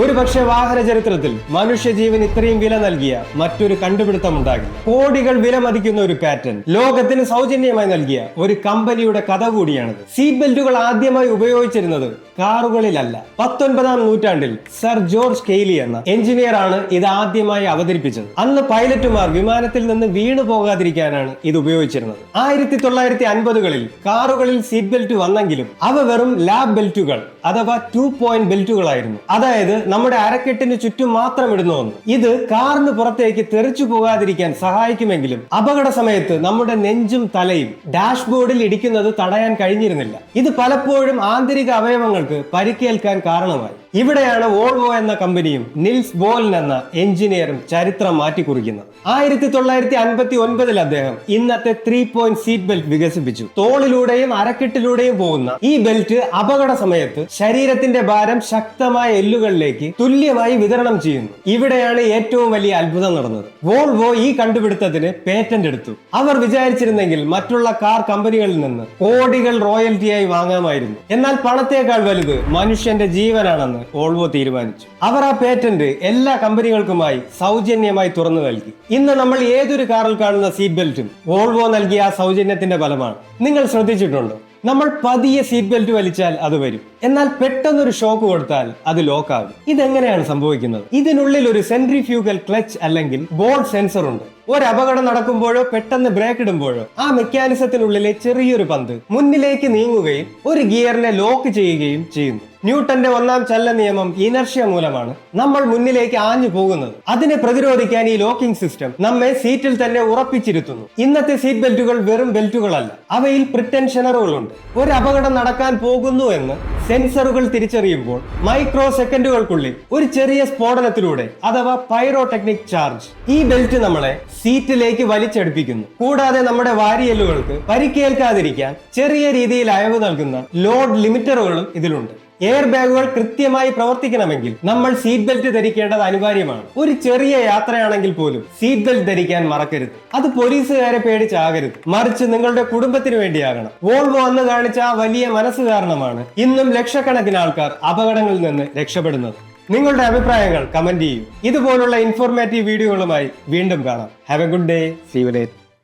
ഒരുപക്ഷെ വാഹന ചരിത്രത്തിൽ മനുഷ്യജീവൻ ഇത്രയും വില നൽകിയ മറ്റൊരു കണ്ടുപിടുത്തം ഉണ്ടാകില്ല. കോടികൾ വില മതിക്കുന്ന ഒരു പാറ്റന്റ് ലോകത്തിന് സൗജന്യമായി നൽകിയ ഒരു കമ്പനിയുടെ കഥ കൂടിയാണിത്. സീറ്റ് ബെൽറ്റുകൾ ആദ്യമായി ഉപയോഗിച്ചിരുന്നത് കാറുകളിലല്ല. 19-ാം നൂറ്റാണ്ടിൽ സർ ജോർജ് കെയ്ലി എന്ന എഞ്ചിനീയർ ആണ് ഇത് ആദ്യമായി അവതരിപ്പിച്ചത്. അന്ന് പൈലറ്റുമാർ വിമാനത്തിൽ നിന്ന് വീണു പോകാതിരിക്കാനാണ് ഇത് ഉപയോഗിച്ചിരുന്നത്. 1950-കളിൽ കാറുകളിൽ സീറ്റ് ബെൽറ്റ് വന്നെങ്കിലും അവ വെറും ലാബ് ബെൽറ്റുകൾ അഥവാ 2 പോയിന്റ് ബെൽറ്റുകളായിരുന്നു. അതായത് നമ്മുടെ അരക്കെട്ടിന് ചുറ്റും മാത്രം ഇടുന്ന ഒന്ന്. ഇത് കാറിന് പുറത്തേക്ക് തെറിച്ചു പോകാതിരിക്കാൻ സഹായിക്കുമെങ്കിലും അപകട സമയത്ത് നമ്മുടെ നെഞ്ചും തലയും ഡാഷ്ബോർഡിൽ ഇടിക്കുന്നത് തടയാൻ കഴിഞ്ഞിരുന്നില്ല. ഇത് പലപ്പോഴും ആന്തരിക അവയവങ്ങൾക്ക് പരിക്കേൽക്കാൻ കാരണമായി. ഇവിടെയാണ് വോൾവോ എന്ന കമ്പനിയും നിൽസ് ബോൽൻ എന്ന എഞ്ചിനീയറും ചരിത്രം മാറ്റിക്കുറിക്കുന്നത്. 1959-ൽ അദ്ദേഹം ഇന്നത്തെ 3 പോയിന്റ് സീറ്റ് ബെൽറ്റ് വികസിപ്പിച്ചു. തോളിലൂടെയും അരക്കെട്ടിലൂടെയും പോകുന്ന ഈ ബെൽറ്റ് അപകട സമയത്ത് ശരീരത്തിന്റെ ഭാരം ശക്തമായ എല്ലുകളിലേക്ക് തുല്യമായി വിതരണം ചെയ്യുന്നു. ഇവിടെയാണ് ഏറ്റവും വലിയ അത്ഭുതം നടന്നത്. വോൾവോ ഈ കണ്ടുപിടുത്തത്തിന് പേറ്റന്റ് എടുത്തു. അവർ വിചാരിച്ചിരുന്നെങ്കിൽ മറ്റുള്ള കാർ കമ്പനികളിൽ നിന്ന് കോടികൾ റോയൽറ്റിയായി വാങ്ങാമായിരുന്നു. എന്നാൽ പണത്തേക്കാൾ വലുത് മനുഷ്യന്റെ ജീവനാണെന്ന് വോൾവോ തീരുമാനിച്ചു. അവർ ആ പേറ്റന്റ് എല്ലാ കമ്പനികൾക്കുമായി സൗജന്യമായി തുറന്നു നൽകി. ഇന്ന് നമ്മൾ ഏതൊരു കാറിൽ കാണുന്ന സീറ്റ് ബെൽറ്റും വോൾവോ നൽകിയ ആ സൗജന്യത്തിന്റെ ഫലമാണ്. നിങ്ങൾ ശ്രദ്ധിച്ചിട്ടുണ്ടോ? നമ്മൾ പതിയെ സീറ്റ് ബെൽറ്റ് വലിച്ചാൽ അത് വരും, എന്നാൽ പെട്ടെന്നൊരു ഷോക്ക് കൊടുത്താൽ അത് ലോക്കാകും. ഇതെങ്ങനെയാണ് സംഭവിക്കുന്നത്? ഇതിനുള്ളിൽ ഒരു സെൻട്രിഫ്യൂഗൽ ക്ലച്ച് അല്ലെങ്കിൽ ബോർഡ് സെൻസർ ഉണ്ട്. ഒരു അപകടം നടക്കുമ്പോഴോ പെട്ടെന്ന് ബ്രേക്ക് ഇടുമ്പോഴോ ആ മെക്കാനിസത്തിനുള്ളിലെ ചെറിയൊരു പന്ത് മുന്നിലേക്ക് നീങ്ങുകയും ഒരു ഗിയറിനെ ലോക്ക് ചെയ്യുകയും ചെയ്യുന്നു. ന്യൂട്ടന്റെ 1-ാം ചലന നിയമം ഇനർഷ്യ മൂലമാണ് നമ്മൾ മുന്നിലേക്ക് ആഞ്ഞു പോകുന്നത്. അതിനെ പ്രതിരോധിക്കാൻ ഈ ലോക്കിംഗ് സിസ്റ്റം നമ്മെ സീറ്റിൽ തന്നെ ഉറപ്പിച്ചിരുത്തുന്നു. ഇന്നത്തെ സീറ്റ് ബെൽറ്റുകൾ വെറും ബെൽറ്റുകളല്ല, അവയിൽ പ്രിറ്റൻഷനറുകളുണ്ട്. ഒരു അപകടം നടക്കാൻ പോകുന്നു എന്ന് സെൻസറുകൾ തിരിച്ചറിയുമ്പോൾ മൈക്രോ സെക്കൻഡുകൾക്കുള്ളിൽ ഒരു ചെറിയ സ്ഫോടനത്തിലൂടെ അഥവാ പൈറോടെക്നിക് ചാർജ് ഈ ബെൽറ്റ് നമ്മളെ സീറ്റിലേക്ക് വലിച്ചടുപ്പിക്കുന്നു. കൂടാതെ നമ്മുടെ വാരിയെല്ലുകൾക്ക് പരിക്കേൽക്കാതിരിക്കാൻ ചെറിയ രീതിയിൽ അയവ് നൽകുന്ന ലോഡ് ലിമിറ്ററുകളും ഇതിലുണ്ട്. എയർ ബാഗുകൾ കൃത്യമായി പ്രവർത്തിക്കണമെങ്കിൽ നമ്മൾ സീറ്റ് ബെൽറ്റ് ധരിക്കേണ്ടത് അനിവാര്യമാണ്. ഒരു ചെറിയ യാത്രയാണെങ്കിൽ പോലും സീറ്റ് ബെൽറ്റ് ധരിക്കാൻ മറക്കരുത്. അത് പോലീസുകാരെ പേടിച്ചാകരുത്, മറിച്ച് നിങ്ങളുടെ കുടുംബത്തിന് വേണ്ടിയാകണം. വോൾവോ അന്ന് കാണിച്ച ആ വലിയ മനസ്സ് കാരണമാണ് ഇന്നും ലക്ഷക്കണക്കിന് ആൾക്കാർ അപകടങ്ങളിൽ നിന്ന് രക്ഷപ്പെടുന്നത്. നിങ്ങളുടെ അഭിപ്രായങ്ങൾ കമന്റ് ചെയ്യൂ. ഇതുപോലുള്ള ഇൻഫോർമേറ്റീവ് വീഡിയോകളുമായി വീണ്ടും കാണാം. Have a good day. See you later.